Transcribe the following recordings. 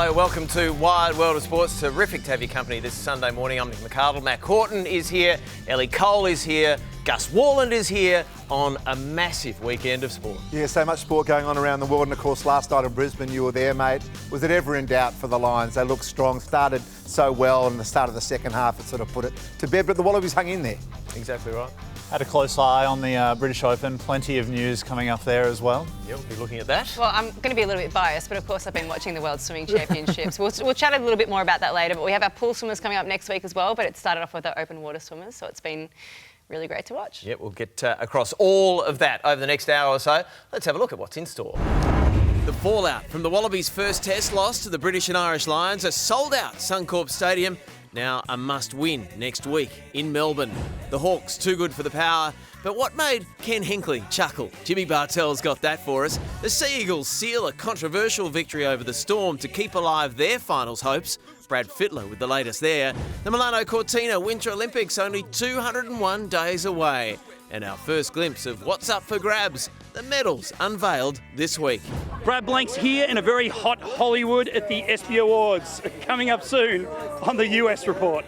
Hello, welcome to Wide World of Sports. Terrific to have your company this Sunday morning. I'm Nick McArdle. Matt Horton is here. Ellie Cole is here. Gus Warland is here on a massive weekend of sport. Yeah, so much sport going on around the world. And of course, last night in Brisbane, you were there, mate. Was it ever in doubt for the Lions? They looked strong, started so well, and the start of the second half, it sort of put it to bed. But the Wallabies hung in there. Exactly right. Had a close eye on the British Open. Plenty of news coming up there as well. Yeah, we'll be looking at that. Well, I'm going to be a little bit biased, but of course I've been watching the World Swimming Championships. We'll chat a little bit more about that later, but we have our pool swimmers coming up next week as well, but it started off with our open water swimmers, so it's been really great to watch. Yeah, we'll get across all of that over the next hour or so. Let's have a look at what's in store. The fallout from the Wallabies' first test loss to the British and Irish Lions, a sold-out Suncorp Stadium, now a must-win next week in Melbourne. The Hawks too good for the power, but what made Ken Hinkley chuckle? Jimmy Bartell's got that for us. The Sea Eagles seal a controversial victory over the Storm to keep alive their finals hopes. Brad Fittler with the latest there. The Milano Cortina Winter Olympics only 201 days away. And our first glimpse of what's up for grabs, the medals unveiled this week. Brad Blank's here in a very hot Hollywood at the ESPY Awards. Coming up soon on the US Report.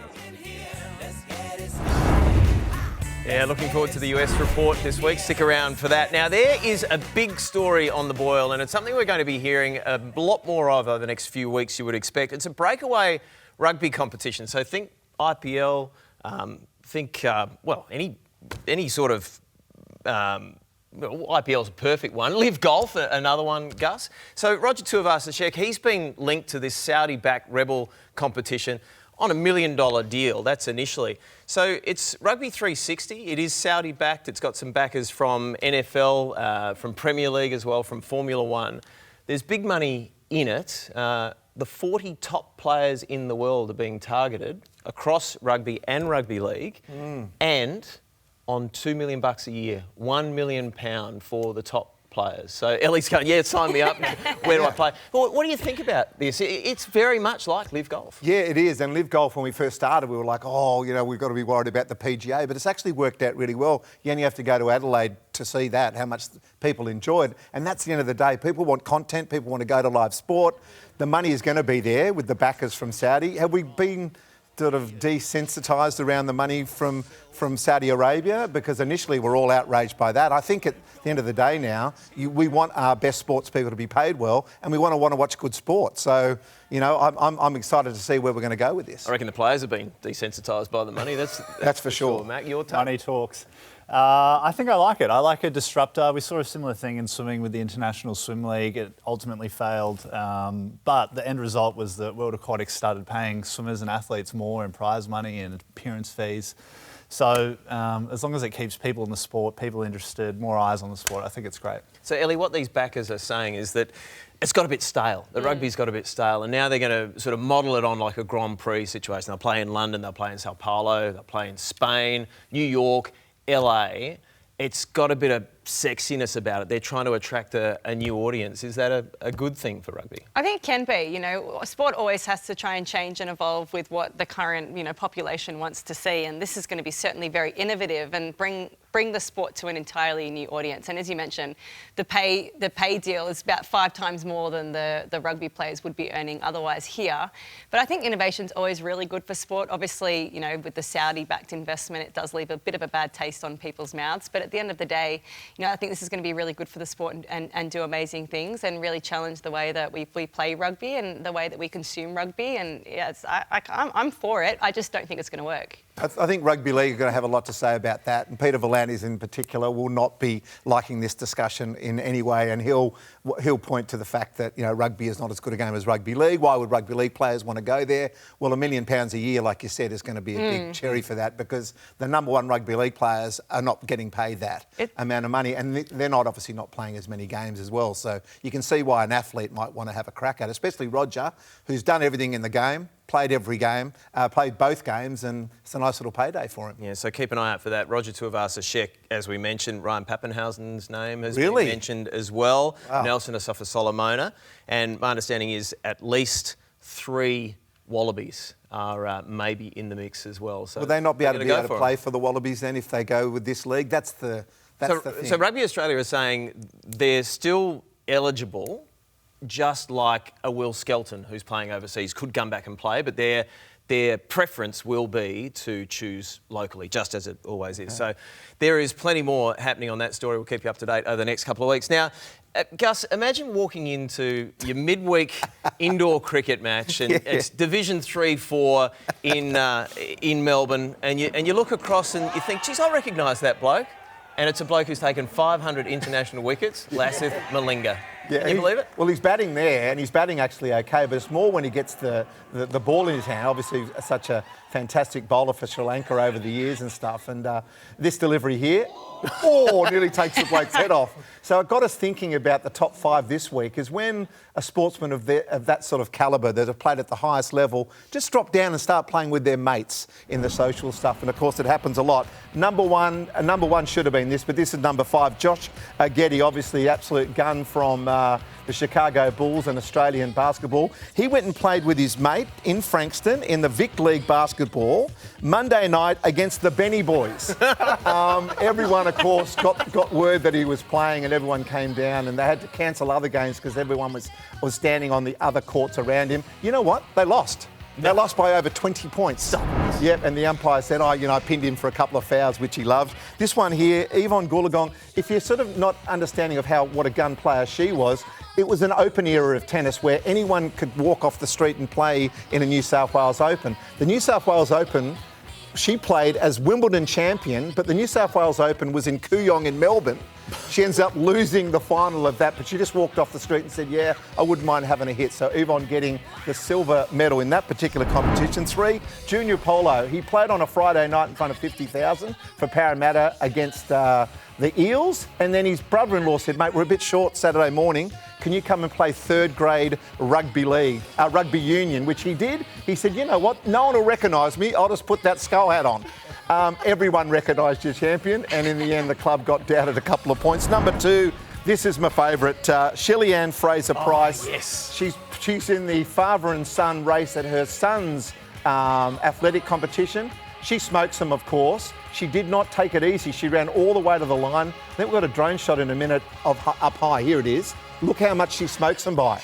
Yeah, looking forward to the US report this week. Stick around for that. Now, there is a big story on the boil, and it's something we're going to be hearing a lot more of over the next few weeks, you would expect. It's a breakaway rugby competition. So think IPL, any sort of... IPL's a perfect one. Live Golf, another one, Gus. So Roger Tuivasa-Sheck, he's been linked to this Saudi-backed rebel competition on $1 million deal, that's initially. So it's Rugby 360, it is Saudi-backed, it's got some backers from NFL, from Premier League as well, from Formula One. There's big money in it. The 40 top players in the world are being targeted across rugby and rugby league, and on $2 million a year, £1 million for the top players. So Ellie's going, yeah, sign me up. Where do I play? Well, what do you think about this? It's very much like Live Golf. Yeah, it is. And Live Golf, when we first started, we were like, we've got to be worried about the PGA. But it's actually worked out really well. You only have to go to Adelaide to see that, how much people enjoy it. And that's the end of the day. People want content. People want to go to live sport. The money is going to be there with the backers from Saudi. Have we been sort of desensitised around the money from Saudi Arabia? Because initially we're all outraged by that. I think at the end of the day now, we want our best sports people to be paid well, and we want to watch good sport. So, I'm excited to see where we're going to go with this. I reckon the players have been desensitised by the money. That's for sure. Mac, your take? Money talks. I think I like it. I like a disruptor. We saw a similar thing in swimming with the International Swim League. It ultimately failed, but the end result was that World Aquatics started paying swimmers and athletes more in prize money and appearance fees. So as long as it keeps people in the sport, people interested, more eyes on the sport, I think it's great. So, Ellie, what these backers are saying is that it's got a bit stale. The rugby's got a bit stale, and now they're going to sort of model it on like a Grand Prix situation. They'll play in London, they'll play in Sao Paulo, they'll play in Spain, New York, LA. It's got a bit of sexiness about it. They're trying to attract a new audience. Is that a good thing for rugby? I think it can be. Sport always has to try and change and evolve with what the current, population wants to see. And this is going to be certainly very innovative and bring the sport to an entirely new audience. And as you mentioned, the pay deal is about 5 times more than the rugby players would be earning otherwise here. But I think innovation's always really good for sport. Obviously, with the Saudi-backed investment, it does leave a bit of a bad taste on people's mouths. But at the end of the day, I think this is going to be really good for the sport and do amazing things and really challenge the way that we play rugby and the way that we consume rugby. And yeah, I'm for it. I just don't think it's going to work. I think Rugby League are going to have a lot to say about that, and Peter Volandes in particular will not be liking this discussion in any way, and he'll point to the fact that rugby is not as good a game as Rugby League. Why would Rugby League players want to go there? Well, £1 million a year, like you said, is going to be a big cherry for that, because the number one Rugby League players are not getting paid that amount of money, and they're obviously not playing as many games as well. So you can see why an athlete might want to have a crack at it, especially Roger, who's done everything in the game, played every game, played both games, and it's a nice little payday for him. Yeah, so keep an eye out for that. Roger Tuivasa-Sheck, as we mentioned, Ryan Pappenhausen's name has been mentioned as well. Wow. Nelson Asafa-Solomona. And my understanding is at least 3 Wallabies are maybe in the mix as well. So will they not be able to play for the Wallabies then if they go with this league? That's the thing. So Rugby Australia is saying they're still eligible just like a Will Skelton who's playing overseas, could come back and play, but their preference will be to choose locally, just as it always is. So there is plenty more happening on that story. We'll keep you up to date over the next couple of weeks. Now, Gus, imagine walking into your midweek indoor cricket match, and it's Division 3-4 in Melbourne, and you look across and you think, geez, I recognise that bloke. And it's a bloke who's taken 500 international wickets, Lasith Malinga. Yeah, Can you believe it? Well, he's batting there, and he's batting actually okay, but it's more when he gets the ball in his hand. Obviously, such a fantastic bowler for Sri Lanka over the years and stuff. And this delivery here, nearly takes the bloke's head off. So it got us thinking about the top 5 this week, is when a sportsman of that sort of calibre that have played at the highest level just drop down and start playing with their mates in the social stuff. And of course, it happens a lot. Number one should have been this, but this is number 5. Josh Getty, obviously absolute gun from the Chicago Bulls and Australian basketball. He went and played with his mate in Frankston in the Vic League basketball Monday night against the Benny Boys. Everyone, of course, got word that he was playing, and everyone came down, and they had to cancel other games because everyone was standing on the other courts around him. You know what? They lost. They lost by over 20 points. Yep, and the umpire said, I pinned him for a couple of fouls, which he loved. This one here, Yvonne Goolagong, if you're sort of not understanding of what a gun player she was, it was an open era of tennis where anyone could walk off the street and play in a New South Wales Open. The New South Wales Open, she played as Wimbledon champion, but the New South Wales Open was in Kooyong in Melbourne. She ends up losing the final of that, but she just walked off the street and said, yeah, I wouldn't mind having a hit. So Yvonne getting the silver medal in that particular competition. 3, Junior Polo. He played on a Friday night in front of 50,000 for Parramatta against the Eels. And then his brother-in-law said, mate, we're a bit short Saturday morning. Can you come and play 3rd grade rugby union, which he did. He said, you know what? No one will recognise me. I'll just put that skull hat on. Everyone recognised your champion, and in the end, the club got doubted a couple of points. Number 2, this is my favourite, Shelly-Ann Fraser-Price. Yes. She's in the father and son race at her son's athletic competition. She smokes them, of course. She did not take it easy. She ran all the way to the line. I think we've got a drone shot in a minute of up high. Here it is. Look how much she smokes them by.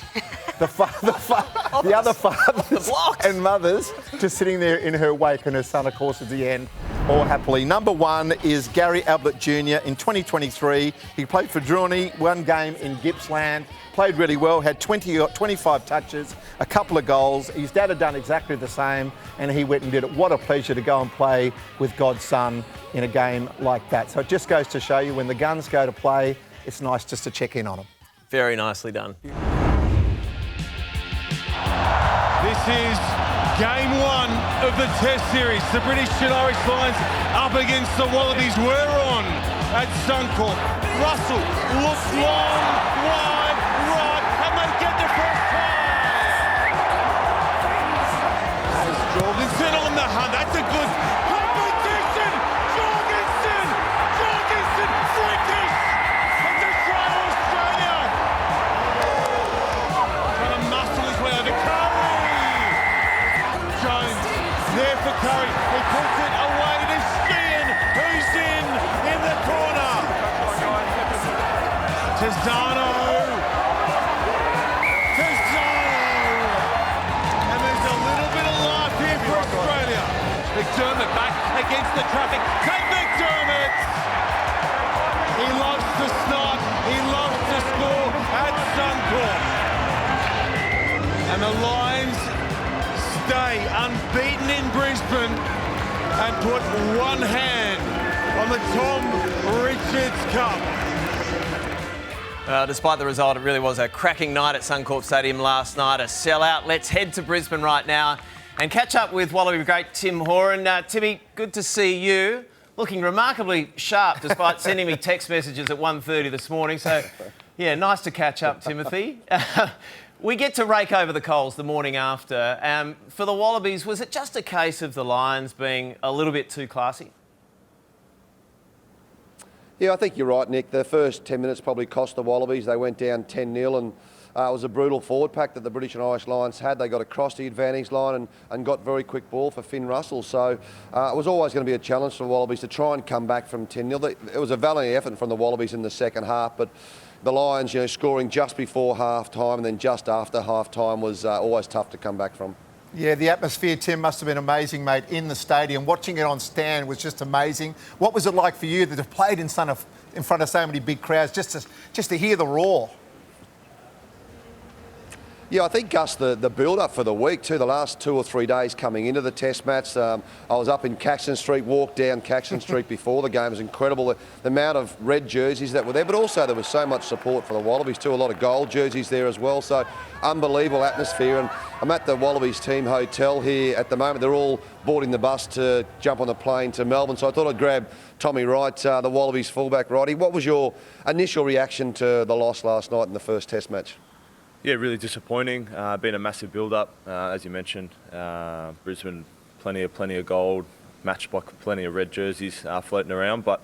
The other fathers and mothers just sitting there in her wake, and her son, of course, at the end, all happily. Number 1 is Gary Ablett Jr. in 2023. He played for Drury, 1 game in Gippsland, played really well, had 25 touches, a couple of goals. His dad had done exactly the same, and he went and did it. What a pleasure to go and play with God's son in a game like that. So it just goes to show you, when the Guns go to play, it's nice just to check in on them. Very nicely done. This is game 1 of the Test Series. The British and Irish Lions up against the Wallabies. We're on at Suncorp. Russell looks long, wide, right, and they get the first try. There's Jorgensen on the hunt. That's a good competition. Jorgensen, freakish. It's a try to Australia. Trying to muscle his way over Curry. Jones there for Curry. He puts it away to Sheehan, who's in the corner. Tizano. And there's a little bit of life here for Australia. McDermott back against the traffic. Take McDermott. He loves to start. He loves to score at Suncorp. And the Lions stay unbeaten in Brisbane and put one hand on the Tom Richards Cup. Despite the result, it really was a cracking night at Suncorp Stadium last night, a sellout. Let's head to Brisbane right now and catch up with Wallaby great Tim Horan. Timmy, good to see you. Looking remarkably sharp despite sending me text messages at 1:30 this morning. So, yeah, nice to catch up, Timothy. We get to rake over the coals the morning after. For the Wallabies, was it just a case of the Lions being a little bit too classy? Yeah, I think you're right, Nick. The first 10 minutes probably cost the Wallabies. They went down 10-0 and It was a brutal forward pack that the British and Irish Lions had. They got across the advantage line and got very quick ball for Finn Russell. So it was always going to be a challenge for the Wallabies to try and come back from 10-0. It was a valiant effort from the Wallabies in the second half, but the Lions, scoring just before half-time and then just after half-time was always tough to come back from. Yeah, the atmosphere, Tim, must have been amazing, mate, in the stadium. Watching it on stand was just amazing. What was it like for you that have played in front of so many big crowds, just to hear the roar? Yeah, I think, Gus, the build-up for the week too, the last 2 or 3 days coming into the Test match, I was up in Caxton Street, walked down Caxton Street before the game. It was incredible, the amount of red jerseys that were there, but also there was so much support for the Wallabies too, a lot of gold jerseys there as well, so unbelievable atmosphere. And I'm at the Wallabies team hotel here at the moment. They're all boarding the bus to jump on the plane to Melbourne, so I thought I'd grab Tommy Wright, the Wallabies fullback. Righty, what was your initial reaction to the loss last night in the first Test match? Yeah, really disappointing. Been a massive build-up, as you mentioned. Brisbane, plenty of gold, matched by plenty of red jerseys floating around. But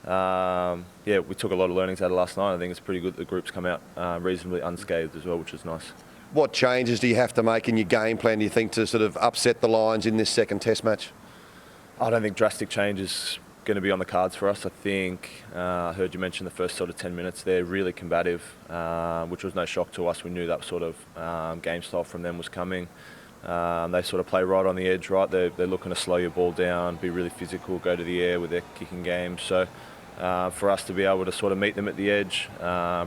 yeah, we took a lot of learnings out of last night. I think it's pretty good the group's come out reasonably unscathed as well, which is nice. What changes do you have to make in your game plan, do you think, to sort of upset the Lions in this second Test match? I don't think drastic change is going to be on the cards for us. I think I heard you mention the first sort of 10 minutes there, really combative, which was no shock to us. We knew that sort of game style from them was coming. They sort of play right on the edge, right? They're looking to slow your ball down, be really physical, go to the air with their kicking game. So for us to be able to sort of meet them at the edge,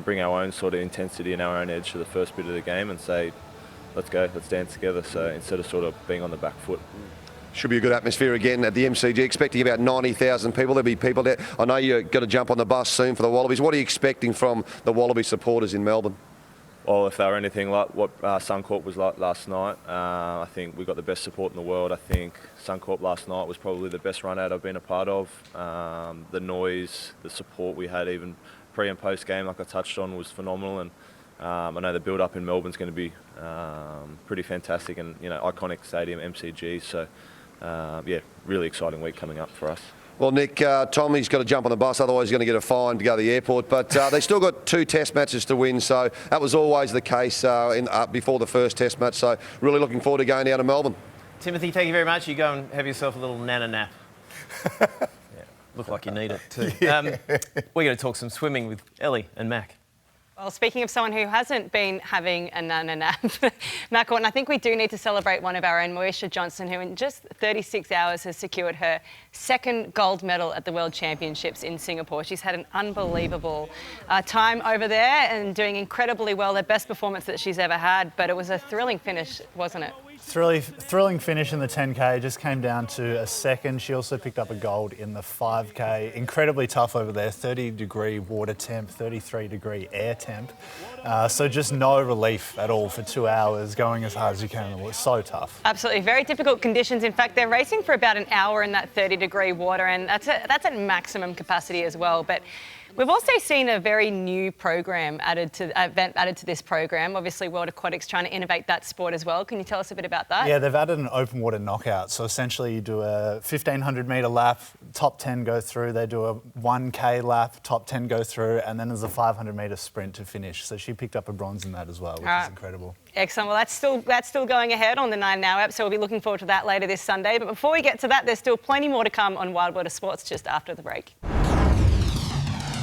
bring our own sort of intensity and our own edge to the first bit of the game and say, let's go, let's dance together. So instead of sort of being on the back foot. Should be a good atmosphere again at the MCG. Expecting about 90,000 people. There'll be people there. I know you're going to jump on the bus soon for the Wallabies. What are you expecting from the Wallaby supporters in Melbourne? Well, if they were anything like what Suncorp was like last night, I think we got the best support in the world. I think Suncorp last night was probably the best run out I've been a part of. The noise, the support we had even pre and post game, like I touched on, was phenomenal. And I know the build up in Melbourne's going to be pretty fantastic and iconic stadium, MCG. So yeah, really exciting week coming up for us. Well, Nick, Tommy's got to jump on the bus, otherwise he's going to get a fine to go to the airport. But they still got 2 Test matches to win, so that was always the case before the first Test match. So really looking forward to going down to Melbourne. Timothy, thank you very much. You go and have yourself a little nana nap. Yeah, look like you need it too. We're going to talk some swimming with Ellie and Mac. Well, speaking of someone who hasn't been having a nap, Mac Horton, I think we do need to celebrate one of our own, Moesha Johnson, who in just 36 hours has secured her second gold medal at the World Championships in Singapore. She's had an unbelievable time over there and doing incredibly well, the best performance that she's ever had, but it was a thrilling finish, wasn't it? Thrilling finish in the 10K, just came down to a second. She also picked up a gold in the 5K. Incredibly tough over there, 30-degree water temp, 33-degree air temp. So just no relief at all for 2 hours, going as hard as you can. It was so tough. Absolutely, very difficult conditions. In fact, they're racing for about an hour in that 30-degree water, and that's at maximum capacity as well. But we've also seen a very new program added to this program. Obviously, World Aquatics trying to innovate that sport as well. Can you tell us a bit about that? Yeah, they've added an open water knockout. So essentially you do a 1,500 metre lap, top 10 go through. They do a 1K lap, top 10 go through, and then there's a 500 metre sprint to finish. So she picked up a bronze in that as well, which is incredible. Excellent. Well, that's still going ahead on the 9Now app, so we'll be looking forward to that later this Sunday. But before we get to that, there's still plenty more to come on Wild Water Sports just after the break.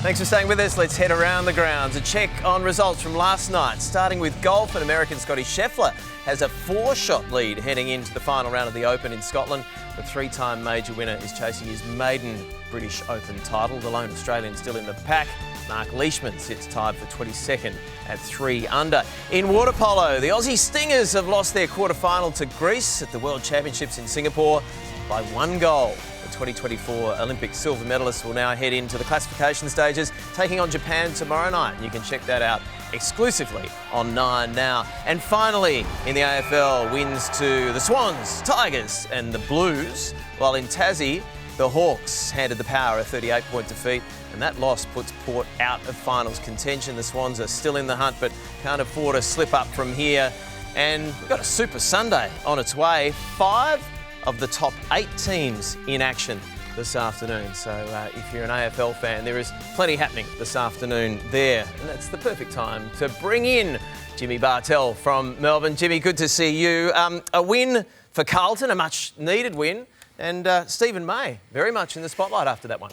Thanks for staying with us. Let's head around the grounds. A check on results from last night. Starting with golf, and American Scotty Scheffler has a 4-shot lead heading into the final round of the Open in Scotland. The 3-time major winner is chasing his maiden British Open title. The lone Australian still in the pack. Mark Leishman sits tied for 22nd at 3 under. In water polo, the Aussie Stingers have lost their quarter-final to Greece at the World Championships in Singapore by 1 goal. The 2024 Olympic silver medalists will now head into the classification stages, taking on Japan tomorrow night. You can check that out exclusively on 9Now. And finally, in the AFL, wins to the Swans, Tigers and the Blues, while in Tassie, the Hawks handed the Power a 38-point defeat, and that loss puts Port out of finals contention. The Swans are still in the hunt, but can't afford a slip up from here. And we've got a Super Sunday on its way. 5 of the top 8 teams in action this afternoon. So if you're an AFL fan, there is plenty happening this afternoon there. And that's the perfect time to bring in Jimmy Bartell from Melbourne. Jimmy, good to see you. A win for Carlton, a much-needed win, and Stephen May very much in the spotlight after that one.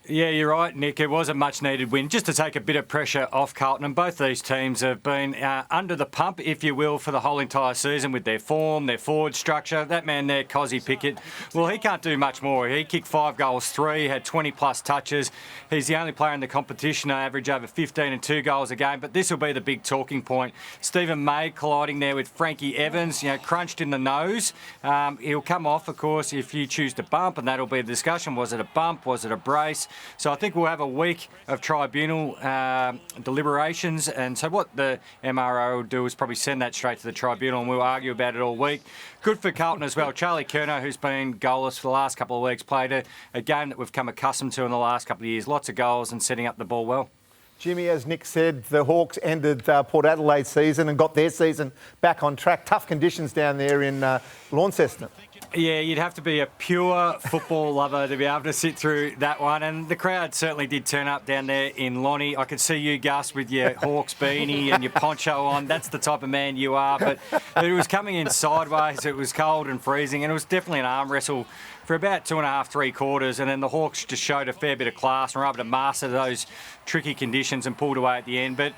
Yeah, you're right, Nick. It was a much-needed win just to take a bit of pressure off Carlton. And both these teams have been under the pump, if you will, for the whole entire season with their form, their forward structure. That man there, Cozzy Pickett, well, he can't do much more. He kicked 5 goals, 3, had 20-plus touches. He's the only player in the competition to average over 15 and 2 goals a game. But this will be the big talking point. Stephen May colliding there with Frankie Evans, crunched in the nose. He'll come off, of course, if you choose to bump, and that'll be the discussion. Was it a bump? Was it a brace? So I think we'll have a week of tribunal deliberations, and so what the MRO will do is probably send that straight to the tribunal, and we'll argue about it all week. Good for Carlton as well. Charlie Curnow, who's been goalless for the last couple of weeks, played a game that we've come accustomed to in the last couple of years. Lots of goals and setting up the ball well. Jimmy, as Nick said, the Hawks ended Port Adelaide's season and got their season back on track. Tough conditions down there in Launceston. Yeah, you'd have to be a pure football lover to be able to sit through that one. And the crowd certainly did turn up down there in Lonnie. I could see you, Gus, with your Hawks beanie and your poncho on. That's the type of man you are. But it was coming in sideways. It was cold and freezing. And it was definitely an arm wrestle for about 2.5, 3 quarters. And then the Hawks just showed a fair bit of class and were able to master those tricky conditions and pulled away at the end. But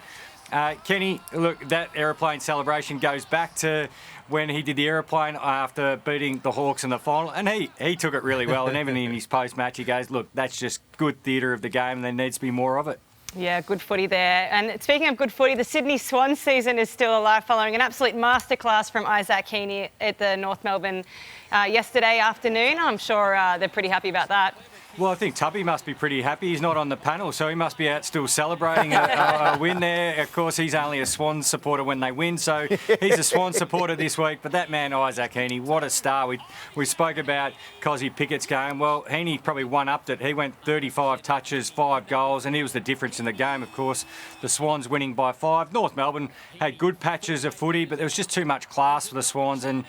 Kenny, look, that aeroplane celebration goes back to when he did the aeroplane after beating the Hawks in the final, and he took it really well. And even in his post-match, he goes, look, that's just good theatre of the game, and there needs to be more of it. Yeah, good footy there. And speaking of good footy, the Sydney Swans season is still alive following an absolute masterclass from Isaac Heaney at the North Melbourne yesterday afternoon. I'm sure they're pretty happy about that. Well, I think Tubby must be pretty happy. He's not on the panel, so he must be out still celebrating a win there. Of course, he's only a Swans supporter when they win, so he's a Swans supporter this week. But that man, Isaac Heaney, what a star. We spoke about Cozzy Pickett's game. Well, Heaney probably one-upped it. He went 35 touches, 5 goals, and he was the difference in the game, of course. The Swans winning by 5. North Melbourne had good patches of footy, but there was just too much class for the Swans, and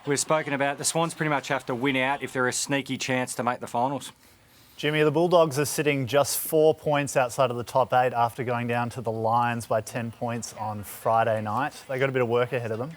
we've spoken about the Swans pretty much have to win out if they're a sneaky chance to make the finals. Jimmy, the Bulldogs are sitting just 4 points outside of the top 8 after going down to the Lions by 10 points on Friday night. They got a bit of work ahead of them.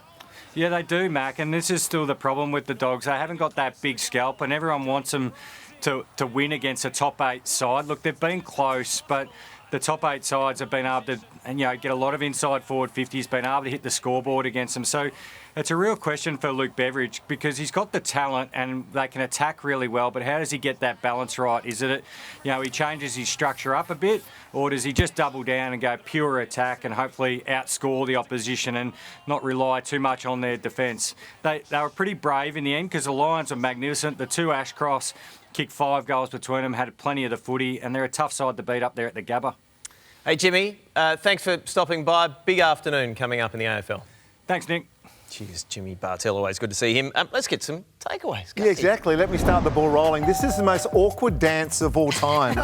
Yeah, they do, Mac, and this is still the problem with the Dogs. They haven't got that big scalp, and everyone wants them to win against a top 8 side. Look, they've been close, but the top 8 sides have been able to get a lot of inside forward 50s, been able to hit the scoreboard against them. So it's a real question for Luke Beveridge because he's got the talent and they can attack really well, but how does he get that balance right? Is it, he changes his structure up a bit, or does he just double down and go pure attack and hopefully outscore the opposition and not rely too much on their defence? They were pretty brave in the end because the Lions were magnificent. The 2 Ashcrofts kicked 5 goals between them, had plenty of the footy, and they're a tough side to beat up there at the Gabba. Hey, Jimmy, thanks for stopping by. Big afternoon coming up in the AFL. Thanks, Nick. Cheers, Jimmy Bartell. Always good to see him. Let's get some takeaways. Yeah, exactly. Let me start the ball rolling. This is the most awkward dance of all time.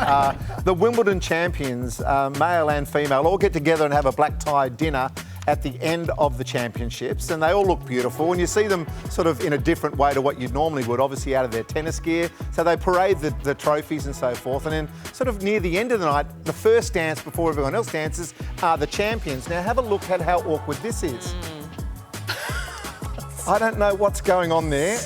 The Wimbledon champions, male and female, all get together and have a black tie dinner at the end of the championships, and they all look beautiful, and you see them sort of in a different way to what you normally would, obviously out of their tennis gear. So they parade the trophies and so forth, and then sort of near the end of the night, the first dance before everyone else dances are the champions. Now have a look at how awkward this is. I don't know what's going on there.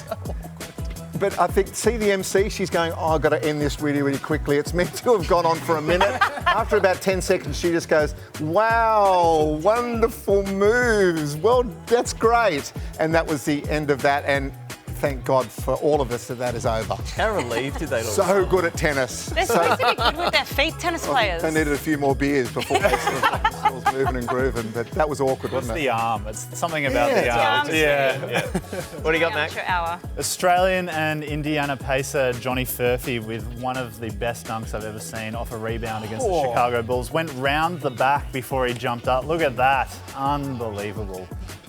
But I think, see the MC, she's going, I've got to end this really, really quickly. It's meant to have gone on for a minute. After about 10 seconds, she just goes, wow, wonderful moves. Well, that's great. And that was the end of that. And thank God for all of us that is over. How relieved did they look? So good at tennis. They're supposed to be good with their feet, tennis players. They needed a few more beers before they was moving and grooving, but that was awkward, What's wasn't it? the arm? It's something about the arm. Yeah. What do you got, Mac? Hour. Australian and Indiana pacer Johnny Furphy with one of the best dunks I've ever seen off a rebound against the Chicago Bulls. Went round the back before he jumped up. Look at that. Unbelievable.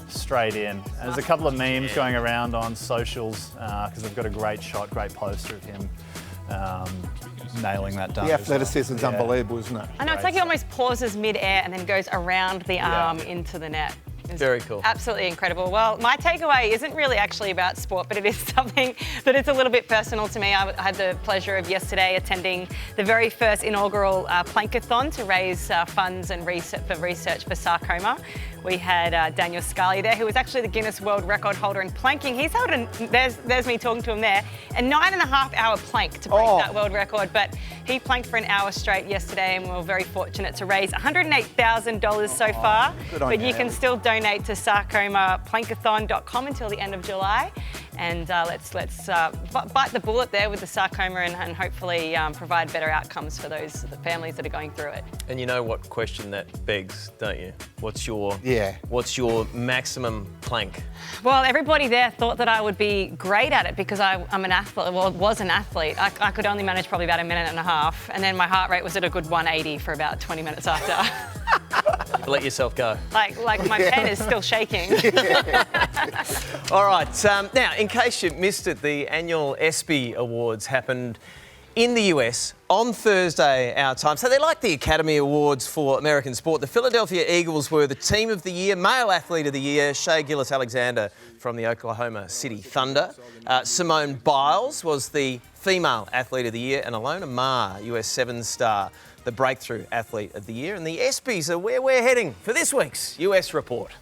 Straight in. And there's a couple of memes going around on socials because they've got a great shot, great poster of him nailing that dunk. The athleticism is unbelievable, isn't it? I know, it's like he almost pauses mid-air and then goes around the arm into the net. Very cool. Absolutely incredible. Well, my takeaway isn't really actually about sport, but it is something that is a little bit personal to me. I had the pleasure of yesterday attending the very first inaugural plankathon to raise funds and research for sarcoma. We had Daniel Scully there, who was actually the Guinness World Record holder in planking. He's held, there's me talking to him there, a 9.5-hour plank to break that world record. But he planked for an hour straight yesterday, and we were very fortunate to raise $108,000 so far. But you can still donate to sarcomaplankathon.com until the end of July. And let's bite the bullet there with the sarcoma and hopefully provide better outcomes for the families that are going through it. And you know what question that begs, don't you? What's your maximum plank? Well, everybody there thought that I would be great at it because I'm an athlete. Well, was an athlete. I could only manage probably about a minute and a half, and then my heart rate was at a good 180 for about 20 minutes after. Let yourself go. Like my pen is still shaking. All right. Now, in case you missed it, the annual ESPY Awards happened in the US on Thursday, our time. So they're like the Academy Awards for American sport. The Philadelphia Eagles were the Team of the Year, Male Athlete of the Year, Shai Gilgeous-Alexander from the Oklahoma City Thunder. Simone Biles was the Female Athlete of the Year, and Alona Maher, US 7-star, the Breakthrough Athlete of the Year. And the ESPYs are where we're heading for this week's US Report.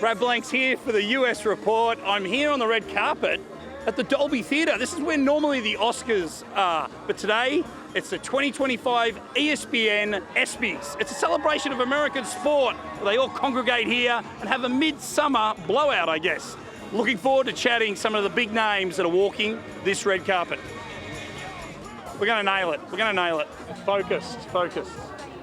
Brad Blanks here for the US Report. I'm here on the red carpet at the Dolby Theatre. This is where normally the Oscars are, but today it's the 2025 ESPN ESPYs. It's a celebration of American sport. They all congregate here and have a midsummer blowout, I guess. Looking forward to chatting some of the big names that are walking this red carpet. We're going to nail it. We're going to nail it. Focused, focused.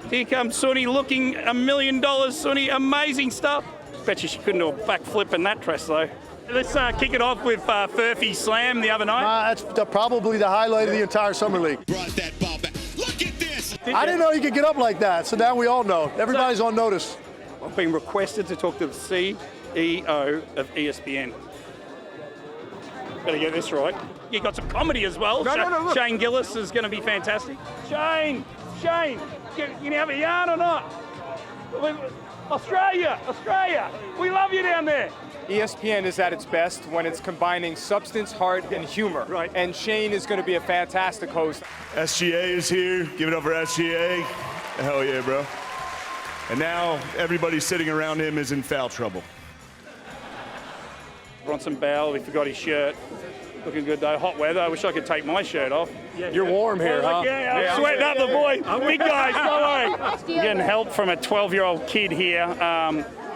Here comes Suni looking $1 million. Suni, amazing stuff. Bet you she couldn't do a backflip in that dress, though. Let's kick it off with Furphy Slam the other night. That's probably the highlight of the entire Summer League. Brought that ball back. Look at this. I didn't know you could get up like that, so now we all know. Everybody's on notice. I've been requested to talk to the CEO of ESPN. Better get this right. You got some comedy as well. No. Shane Gillis is going to be fantastic. Shane, you have a yarn or not? Australia, we love you down there. ESPN is at its best when it's combining substance, heart, and humor. Right. And Shane is going to be a fantastic host. SGA is here. Give it up for SGA. Hell yeah, bro. And now everybody sitting around him is in foul trouble. Bronson Bowell, he forgot his shirt. Looking good though. Hot weather. I wish I could take my shirt off. You're warm here, huh? Yeah, I'm sweating up the boy. Big guys, don't worry. I'm getting help from a 12-year-old kid here.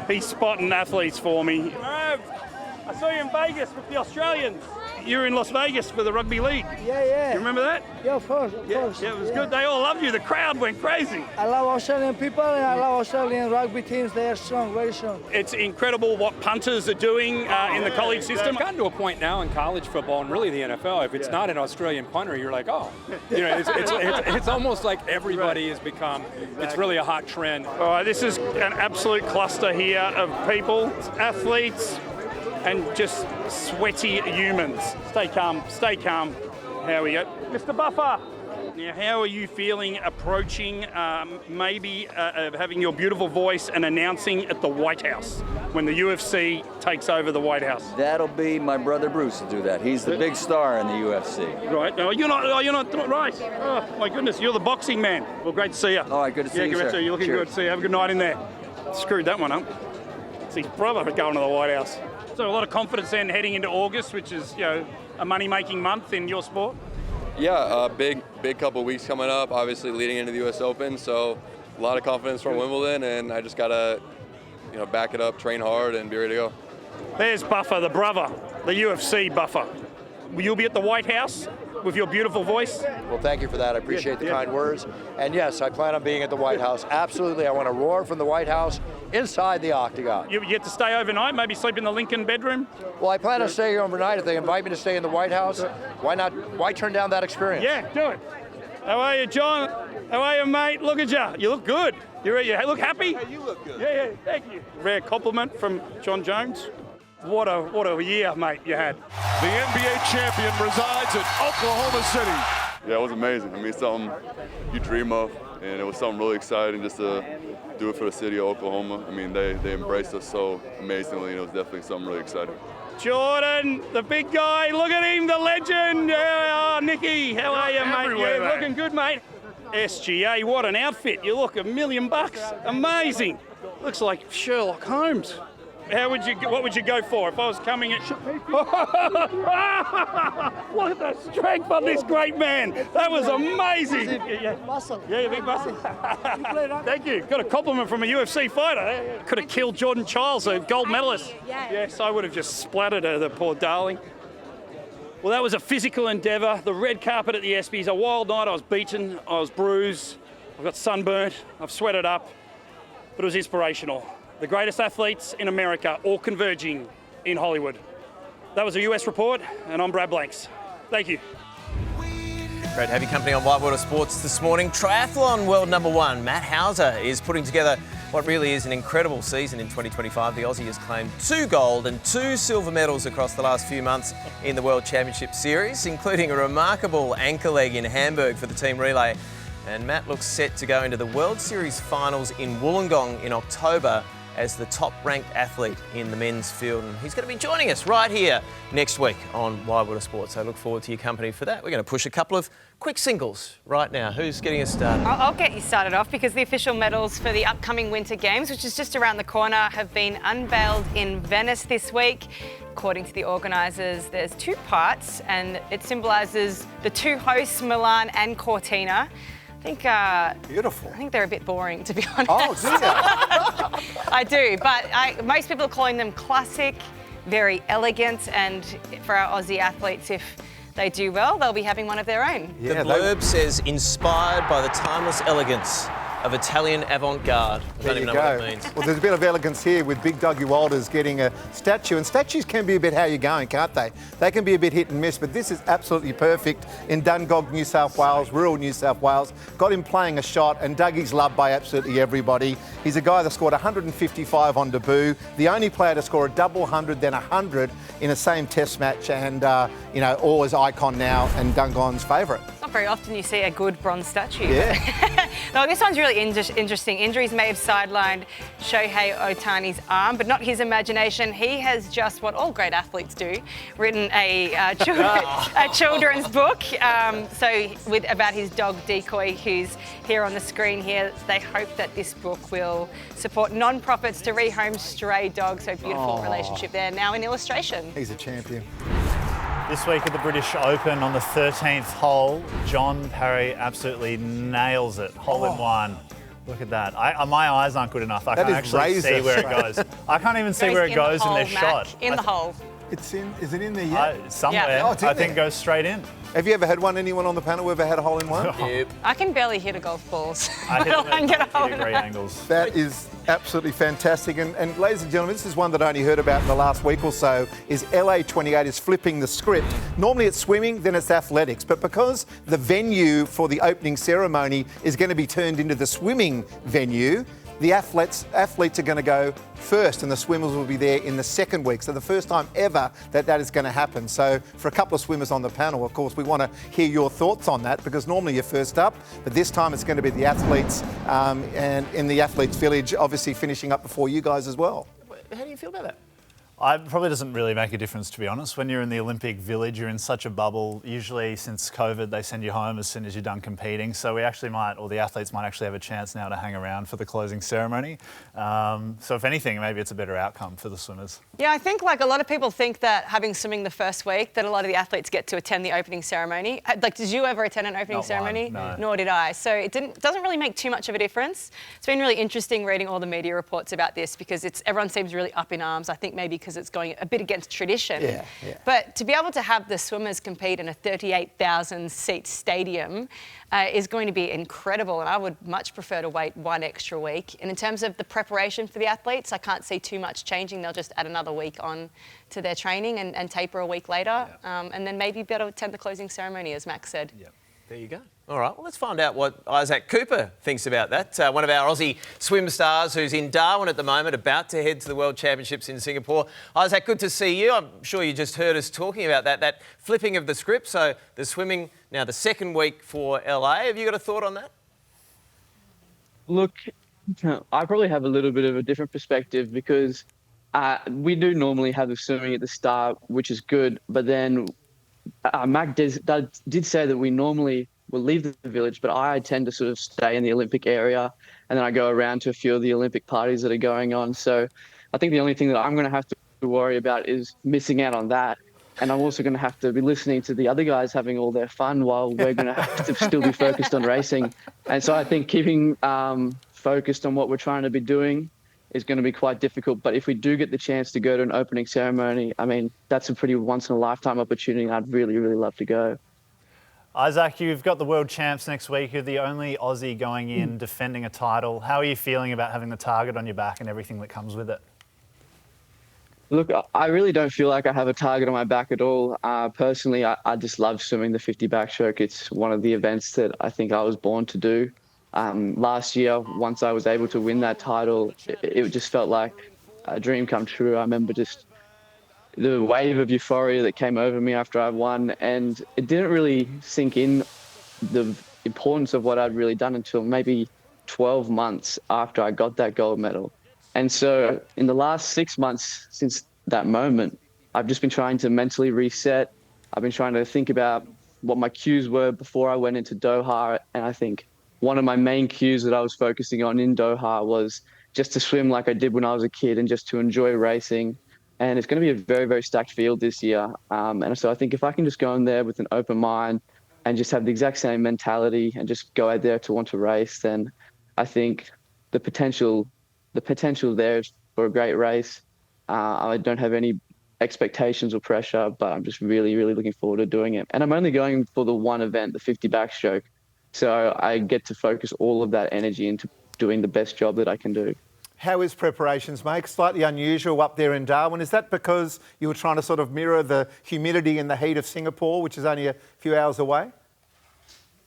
He's spotting athletes for me. I saw you in Vegas with the Australians. You were in Las Vegas for the rugby league. Yeah. You remember that? Yeah, of course. Yeah, it was good. They all loved you. The crowd went crazy. I love Australian people and I love Australian rugby teams. They are strong, very strong. It's incredible what punters are doing in the college system. It's gotten to a point now in college football and really the NFL, if it's not an Australian punter, you're like, oh. You know, it's almost like everybody has become, it's really a hot trend. All right, this is an absolute cluster here of people, athletes, and just sweaty humans. Stay calm. How we go. Mr. Buffer, now how are you feeling approaching maybe having your beautiful voice and announcing at the White House when the UFC takes over the White House? That'll be my brother Bruce to do that. He's the big star in the UFC. Right. No, you're not right. Oh, my goodness, you're the boxing man. Well, great to see you. All right, good to see you, sir. You're looking good. See you. Have a good night in there. Screwed that one up. It's his brother going to the White House. So a lot of confidence then heading into August, which is, a money-making month in your sport. Yeah, big couple weeks coming up, obviously leading into the U.S. Open, so a lot of confidence from Wimbledon, and I just got to, back it up, train hard, and be ready to go. There's Buffer, the brother, the UFC Buffer. Will you be at the White House with your beautiful voice? Well, thank you for that. I appreciate the kind words. And yes, I plan on being at the White House. Absolutely, I want to roar from the White House inside the octagon. You get to stay overnight, maybe sleep in the Lincoln bedroom? Well, I plan on staying overnight. If they invite me to stay in the White House, why not? Why turn down that experience? Yeah, do it. How are you, John? How are you, mate? Look at you. You look good. You look happy? Hey, you look good. Yeah, thank you. Rare compliment from John Jones. What a year, mate, you had. The NBA champion resides in Oklahoma City. Yeah, it was amazing. I mean, something you dream of, and it was something really exciting just to do it for the city of Oklahoma. I mean, they embraced us so amazingly, and it was definitely something really exciting. Jordan, the big guy, look at him, the legend. Yeah, Nicky, how are you, mate? You're looking good, mate. SGA, what an outfit. You look $1 million. Amazing. Looks like Sherlock Holmes. What would you go for if I was coming at... Look at the strength of this great man. That was amazing. Muscle. Yeah, you big muscle. Thank you. Got a compliment from a UFC fighter. Could have killed Jordan Childs, a gold medalist. Yes, I would have just splattered her, the poor darling. Well, that was a physical endeavour. The red carpet at the ESPYs, a wild night. I was beaten, I was bruised, I got sunburnt, I've sweated up, but it was inspirational. The greatest athletes in America all converging in Hollywood. That was a US report, and I'm Brad Blanks. Thank you. Great to have your company on Whitewater Sports this morning. Triathlon world number one, Matt Hauser, is putting together what really is an incredible season in 2025. The Aussie has claimed 2 gold and 2 silver medals across the last few months in the World Championship Series, including a remarkable anchor leg in Hamburg for the team relay. And Matt looks set to go into the World Series finals in Wollongong in October as the top-ranked athlete in the men's field. And he's going to be joining us right here next week on Whitewater Sports. So I look forward to your company for that. We're going to push a couple of quick singles right now. Who's getting us started? I'll get you started off because the official medals for the upcoming Winter Games, which is just around the corner, have been unveiled in Venice this week. According to the organisers, there's 2 parts and it symbolises the 2 hosts, Milan and Cortina. Beautiful. I think they're a bit boring, to be honest. Oh, do you? I do, but most people are calling them classic, very elegant, and for our Aussie athletes, if they do well, they'll be having one of their own. Yeah, the blurb says, inspired by the timeless elegance of Italian avant-garde. I don't even know what that means. Well, there's a bit of elegance here with Big Doggy Walters getting a statue. And statues can be a bit how you're going, can't they? They can be a bit hit and miss, but this is absolutely perfect in Dungog, New South Wales, rural New South Wales. Got him playing a shot, and Dougie's loved by absolutely everybody. He's a guy that scored 155 on debut, the only player to score a double 100, then 100 in a same test match, and, always icon now and Dungon's favourite. Not very often you see a good bronze statue. Yeah. No, this one's really interesting. Injuries may have sidelined Shohei Ohtani's arm, but not his imagination. He has just what all great athletes do, written a children's book. About his dog Decoy, who's here on the screen here. They hope that this book will support non-profits to rehome stray dogs. So beautiful relationship there. Now in illustration. He's a champion. This week at the British Open on the 13th hole, John Parry absolutely nails it. Hole in one. Look at that. My eyes aren't good enough. I can't actually see where it goes. I can't even see where it goes in this shot. In the hole. Is it in there yet? Somewhere. Yeah. I think it goes straight in. Have you ever had one? Anyone on the panel ever had a hole in one? Yep. I can barely hit a golf ball. So I hit them get a at hole in 90-degree one. angles. That is absolutely fantastic. And ladies and gentlemen, this is one that I only heard about in the last week or so, is LA28 is flipping the script. Normally it's swimming, then it's athletics. But because the venue for the opening ceremony is going to be turned into the swimming venue, the athletes are going to go first and the swimmers will be there in the second week. So the first time ever that is going to happen. So for a couple of swimmers on the panel, of course, we want to hear your thoughts on that because normally you're first up, but this time it's going to be the athletes and in the athletes village, obviously finishing up before you guys as well. How do you feel about that? It probably doesn't really make a difference, to be honest. When you're in the Olympic Village, you're in such a bubble. Usually, since COVID, they send you home as soon as you're done competing. So we actually the athletes might actually have a chance now to hang around for the closing ceremony. So if anything, maybe it's a better outcome for the swimmers. Yeah, I think a lot of people think that having swimming the first week, that a lot of the athletes get to attend the opening ceremony. Did you ever attend an opening ceremony? No. Nor did I. So it doesn't really make too much of a difference. It's been really interesting reading all the media reports about this because everyone seems really up in arms. I think maybe because it's going a bit against tradition. Yeah. But to be able to have the swimmers compete in a 38,000 seat stadium is going to be incredible, and I would much prefer to wait one extra week. And in terms of the preparation for the athletes, I can't see too much changing. They'll just add another week on to their training and taper a week later, and then maybe be able to attend the closing ceremony, as Max said. Yep. There you go. All right, well, let's find out what Isaac Cooper thinks about that. One of our Aussie swim stars who's in Darwin at the moment, about to head to the World Championships in Singapore. Isaac, good to see you. I'm sure you just heard us talking about that flipping of the script. So the swimming, now the second week for LA. Have you got a thought on that? Look, I probably have a little bit of a different perspective because we do normally have the swimming at the start, which is good, but then Mac did say that we normally will leave the village, but I tend to sort of stay in the Olympic area, and then I go around to a few of the Olympic parties that are going on. So I think the only thing that I'm going to have to worry about is missing out on that. And I'm also going to have to be listening to the other guys having all their fun while we're going to have to still be focused on racing. And so I think keeping focused on what we're trying to be doing is going to be quite difficult. But if we do get the chance to go to an opening ceremony, I mean, that's a pretty once-in-a-lifetime opportunity. I'd really, really love to go. Isaac, you've got the World Champs next week. You're the only Aussie going in defending a title. How are you feeling about having the target on your back and everything that comes with it? Look, I really don't feel like I have a target on my back at all. Personally, I just love swimming the 50 backstroke. It's one of the events that I think I was born to do. Last year, once I was able to win that title, it just felt like a dream come true. I remember just the wave of euphoria that came over me after I won, and it didn't really sink in the importance of what I'd really done until maybe 12 months after I got that gold medal. And so in the last 6 months since that moment, I've just been trying to mentally reset. I've been trying to think about what my cues were before I went into Doha, and I think one of my main cues that I was focusing on in Doha was just to swim like I did when I was a kid and just to enjoy racing. And it's going to be a very, very stacked field this year. And so I think if I can just go in there with an open mind and just have the exact same mentality and just go out there to want to race, then I think the potential there is for a great race. I don't have any expectations or pressure, but I'm just really, really looking forward to doing it. And I'm only going for the one event, the 50 backstroke. So I get to focus all of that energy into doing the best job that I can do. How is preparations, mate? Slightly unusual up there in Darwin. Is that because you were trying to sort of mirror the humidity and the heat of Singapore, which is only a few hours away?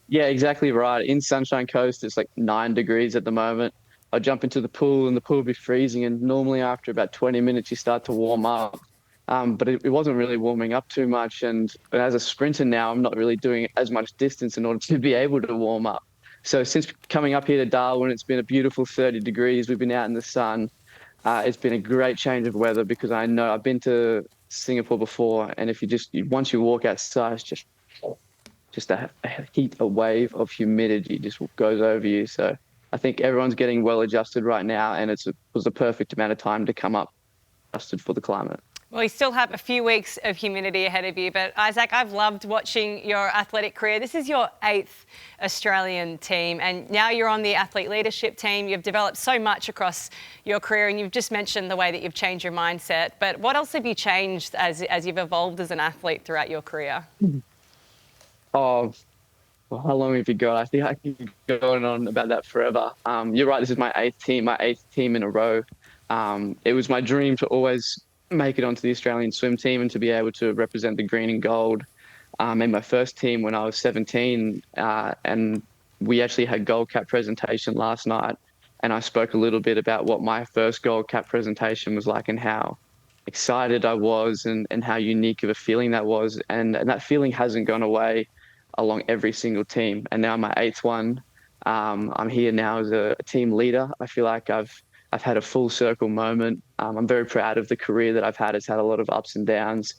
Yeah, exactly right. In Sunshine Coast, it's like 9 degrees at the moment. I jump into the pool and the pool will be freezing, and normally after about 20 minutes you start to warm up. But it wasn't really warming up too much, and as a sprinter now, I'm not really doing as much distance in order to be able to warm up. So since coming up here to Darwin, it's been a beautiful 30 degrees. We've been out in the sun. It's been a great change of weather because I know I've been to Singapore before, and if once you walk outside, it's just a heat, a wave of humidity just goes over you. So I think everyone's getting well adjusted right now, and it was the perfect amount of time to come up adjusted for the climate. Well, you still have a few weeks of humidity ahead of you, but Isaac, I've loved watching your athletic career. This is your 8th Australian team, and now you're on the athlete leadership team. You've developed so much across your career, and you've just mentioned the way that you've changed your mindset. But what else have you changed as you've evolved as an athlete throughout your career? Oh, well, how long have you got? I think I can go on about that forever. You're right, this is my 8th team in a row. It was my dream to always make it onto the Australian swim team and to be able to represent the green and gold. I made my first team when I was 17, and we actually had gold cap presentation last night, and I spoke a little bit about what my first gold cap presentation was like and how excited I was and how unique of a feeling that was, and that feeling hasn't gone away along every single team. And now my 8th one, I'm here now as a team leader. I feel like I've had a full circle moment. I'm very proud of the career that I've had. It's had a lot of ups and downs.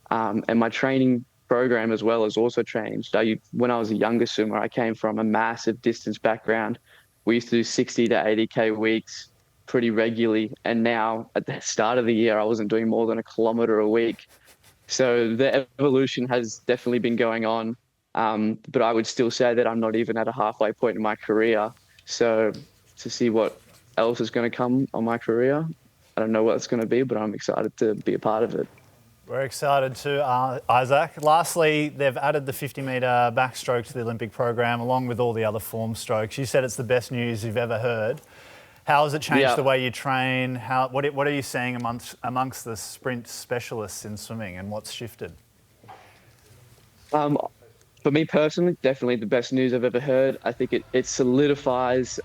And my training program as well has also changed. When I was a younger swimmer, I came from a massive distance background. We used to do 60 to 80K weeks pretty regularly. And now at the start of the year, I wasn't doing more than a kilometre a week. So the evolution has definitely been going on. But I would still say that I'm not even at a halfway point in my career. So to see what else is going to come on my career, I don't know what it's going to be, but I'm excited to be a part of it. We're excited too, Isaac. Lastly, they've added the 50-metre backstroke to the Olympic program along with all the other form strokes. You said it's the best news you've ever heard. How has it changed the way you train? What are you seeing amongst the sprint specialists in swimming, and what's shifted? For me personally, definitely the best news I've ever heard. I think it solidifies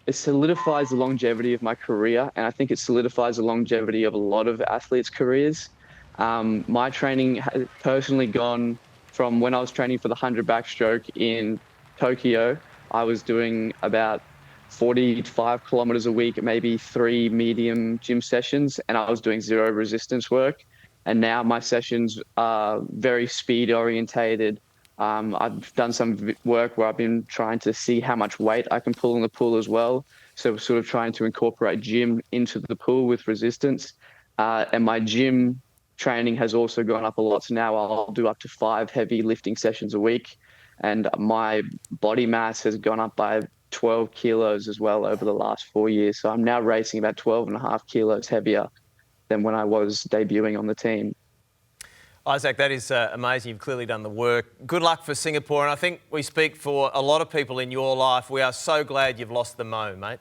it solidifies the longevity of my career, and I think it solidifies the longevity of a lot of athletes' careers. My training has personally gone from when I was training for the 100 backstroke in Tokyo, I was doing about 45 kilometers a week, maybe 3 medium gym sessions, and I was doing 0 resistance work. And now my sessions are very speed orientated. I've done some work where I've been trying to see how much weight I can pull in the pool as well. So sort of trying to incorporate gym into the pool with resistance. And my gym training has also gone up a lot. So now I'll do up to 5 heavy lifting sessions a week. And my body mass has gone up by 12 kilos as well over the last 4 years. So I'm now racing about 12.5 kilos heavier than when I was debuting on the team. Isaac, that is amazing. You've clearly done the work. Good luck for Singapore. And I think we speak for a lot of people in your life. We are so glad you've lost the mo, mate.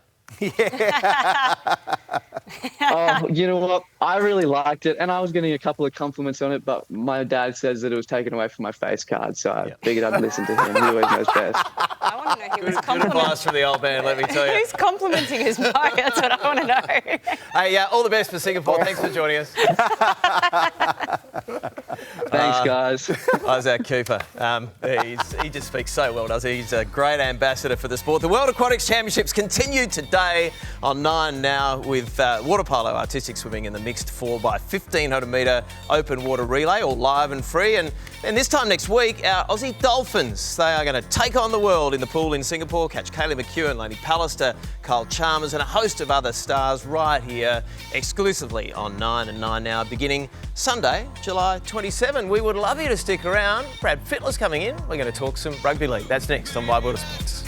Oh, you know what? I really liked it, and I was getting a couple of compliments on it, but my dad says that it was taken away from my face card, so I figured I'd listen to him. He always knows best. I want to know who was Good complimenting. advice from the old man, let me tell you. Who's complimenting his mo? That's what I want to know. Hey, all the best for Singapore. Thanks for joining us. Thanks, guys. Isaac Cooper. He just speaks so well, does he? He's a great ambassador for the sport. The World Aquatics Championships continue today on 9 now with water polo, artistic swimming and the mixed 4x1500 metre open water relay, all live and free. And this time next week, our Aussie Dolphins, they are going to take on the world in the pool in Singapore, catch Kaylee McEwen, Lainey Pallister, Kyle Chalmers and a host of other stars right here exclusively on 9 and 9 now, beginning Sunday, July 27. We would love you to stick around. Brad Fittler's coming in. We're going to talk some rugby league. That's next on Wide World of Sports.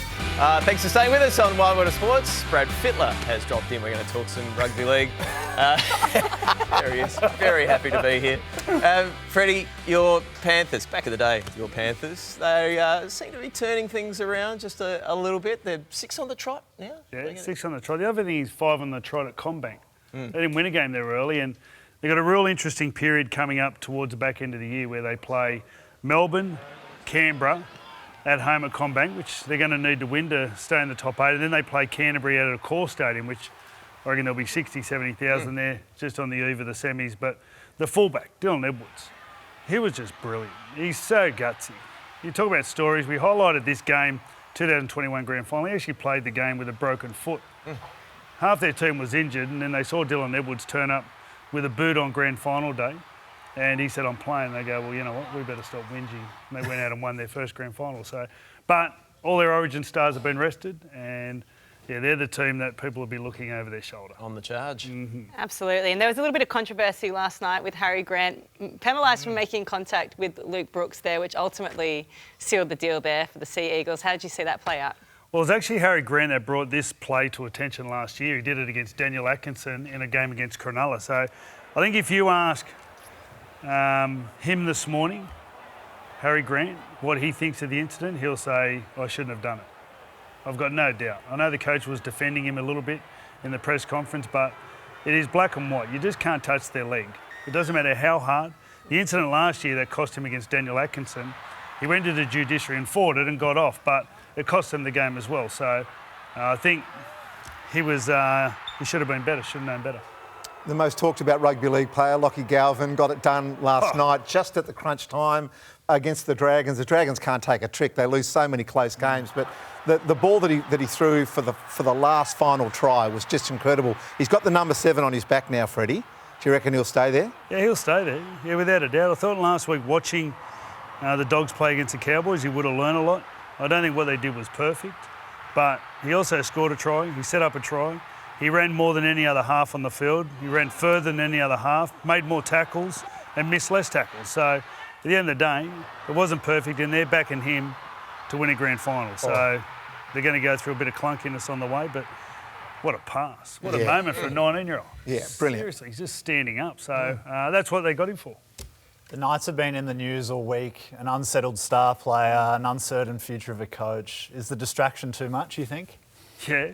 Thanks for staying with us on Wide World of Sports. Brad Fittler has dropped in. We're going to talk some rugby league. There he is. Very happy to be here. Freddie, your Panthers, back in the day, your Panthers, they seem to be turning things around just a little bit. They're 6 on the trot now. Yeah, 6 on the trot. The other thing is 5 on the trot at Combank. They didn't win a game there early, and they've got a real interesting period coming up towards the back end of the year where they play Melbourne, Canberra, at home at Combank, which they're going to need to win to stay in the top 8. And then they play Canterbury out at a core stadium, which I reckon there'll be 60, 70,000 there just on the eve of the semis. But the fullback, Dylan Edwards, he was just brilliant. He's so gutsy. You talk about stories. We highlighted this game, 2021 Grand Final. He actually played the game with a broken foot. Half their team was injured, and then they saw Dylan Edwards turn up with a boot on Grand Final day. And he said, I'm playing. They go, well, you know what, we better stop whinging. And they went out and won their first grand final. So, but all their Origin stars have been rested, and yeah, they're the team that people will be looking over their shoulder. On the charge. Absolutely. And there was a little bit of controversy last night with Harry Grant penalised for making contact with Luke Brooks there, which ultimately sealed the deal there for the Sea Eagles. How did you see that play out? Well, it was actually Harry Grant that brought this play to attention last year. He did it against Daniel Atkinson in a game against Cronulla. So I think if you ask him this morning, Harry Grant, what he thinks of the incident, he'll say, I shouldn't have done it. I've got no doubt. I know the coach was defending him a little bit in the press conference, but it is black and white. You just can't touch their leg. It doesn't matter how hard. The incident last year that cost him against Daniel Atkinson, he went to the judiciary and fought it and got off, but it cost him the game as well. So I think he should have been better, should have known better. The most talked about rugby league player, Lachie Galvin, got it done last night just at the crunch time against the Dragons. The Dragons can't take a trick. They lose so many close games, but the ball that he threw for the last final try was just incredible. He's got the number 7 on his back now, Freddie. Do you reckon he'll stay there? Yeah, he'll stay there. Yeah, without a doubt. I thought last week watching the Dogs play against the Cowboys, he would have learned a lot. I don't think what they did was perfect, but he also scored a try. He set up a try. He ran more than any other half on the field. He ran further than any other half, made more tackles and missed less tackles. So at the end of the day, it wasn't perfect, and they're backing him to win a grand final. So they're going to go through a bit of clunkiness on the way, but what a pass. What a moment for a 19-year-old. Yeah, brilliant. Seriously, he's just standing up. So that's what they got him for. The Knights have been in the news all week. An unsettled star player, an uncertain future of a coach. Is the distraction too much, you think? Yeah.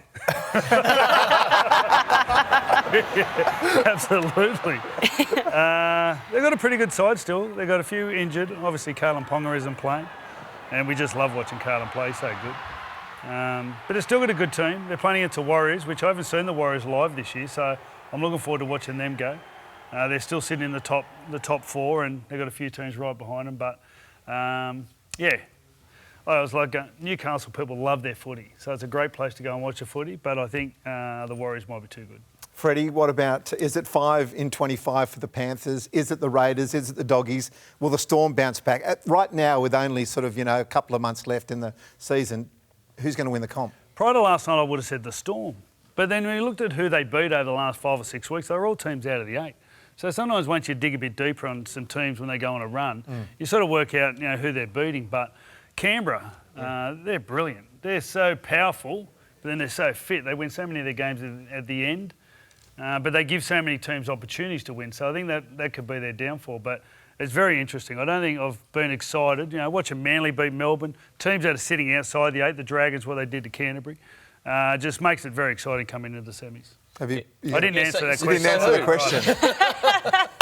Absolutely. They've got a pretty good side still. They've got a few injured. Obviously, Kalen Ponga isn't playing, and we just love watching Kalen play. So good. But they've still got a good team. They're playing into Warriors, which I haven't seen the Warriors live this year, so I'm looking forward to watching them go. They're still sitting in the top 4, and they've got a few teams right behind them. But yeah. I was like, Newcastle people love their footy, so it's a great place to go and watch a footy, but I think the Warriors might be too good. Freddie, what about, is it 5 in 25 for the Panthers? Is it the Raiders? Is it the Doggies? Will the Storm bounce back? Right now, with only sort of, a couple of months left in the season, who's going to win the comp? Prior to last night, I would have said the Storm. But then when you looked at who they beat over the last 5 or 6 weeks, they were all teams out of the 8. So sometimes once you dig a bit deeper on some teams when they go on a run, you sort of work out, who they're beating. But Canberra, they're brilliant. They're so powerful, but then they're so fit. They win so many of their games at the end, but they give so many teams opportunities to win. So I think that could be their downfall. But it's very interesting. I don't think I've been excited. Watching Manly beat Melbourne, teams that are sitting outside the 8, the Dragons, what they did to Canterbury, just makes it very exciting coming into the semis. Have you? I didn't answer that question. You didn't answer the question.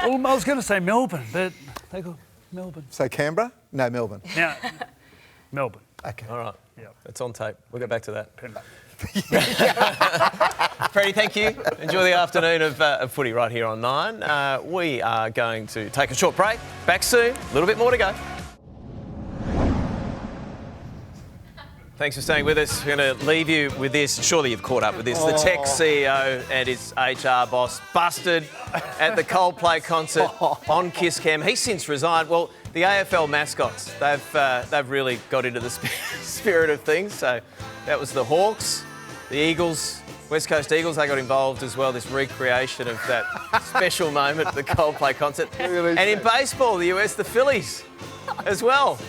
Well, I was going to say Melbourne, but they got Melbourne. So Canberra? No, Melbourne. Now, Melbourne. Okay. All right. Yep. It's on tape. We'll get back to that. Freddie, thank you. Enjoy the afternoon of footy right here on 9. We are going to take a short break. Back soon. A little bit more to go. Thanks for staying with us. We're going to leave you with this. Surely you've caught up with this. The Tech CEO and his HR boss busted at the Coldplay concert on Kiss Cam. He's since resigned. Well, the AFL mascots, they've really got into the spirit of things. So that was the Hawks, the Eagles, West Coast Eagles. They got involved as well. This recreation of that special moment at the Coldplay concert. And in baseball, the US, the Phillies as well.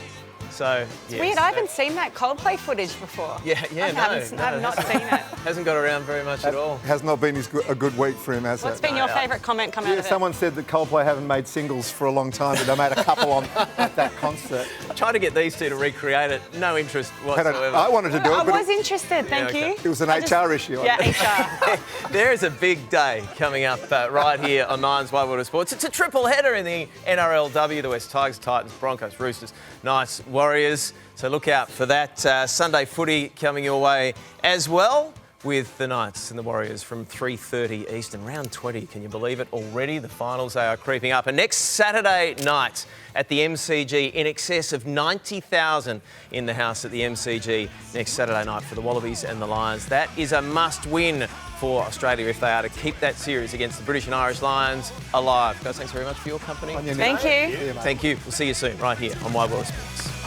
So, it's weird. I haven't seen that Coldplay footage before. I have not seen it. Hasn't got around very much at all. Has not been a good week for him, has it? What's been your favourite comment come out of it? Someone said that Coldplay haven't made singles for a long time, but they made a couple at that concert. Tried to get these two to recreate it. No interest whatsoever. I wanted to do it, but I was interested, thank you. It was an HR issue. Yeah, HR. There is a big day coming up right here on Nine's Wide World of Sports. It's a triple header in the NRLW. The West Tigers, Titans, Broncos, Roosters, Knights, Warriors. So look out for that. Sunday footy coming your way as well, with the Knights and the Warriors from 3:30 Eastern. Round 20, can you believe it? Already the finals, they are creeping up. And next Saturday night at the MCG, in excess of 90,000 in the house at the MCG next Saturday night for the Wallabies and the Lions. That is a must-win for Australia if they are to keep that series against the British and Irish Lions alive. Guys, thanks very much for your company. Thank you. Thank you. We'll see you soon right here on Wide World of Sports.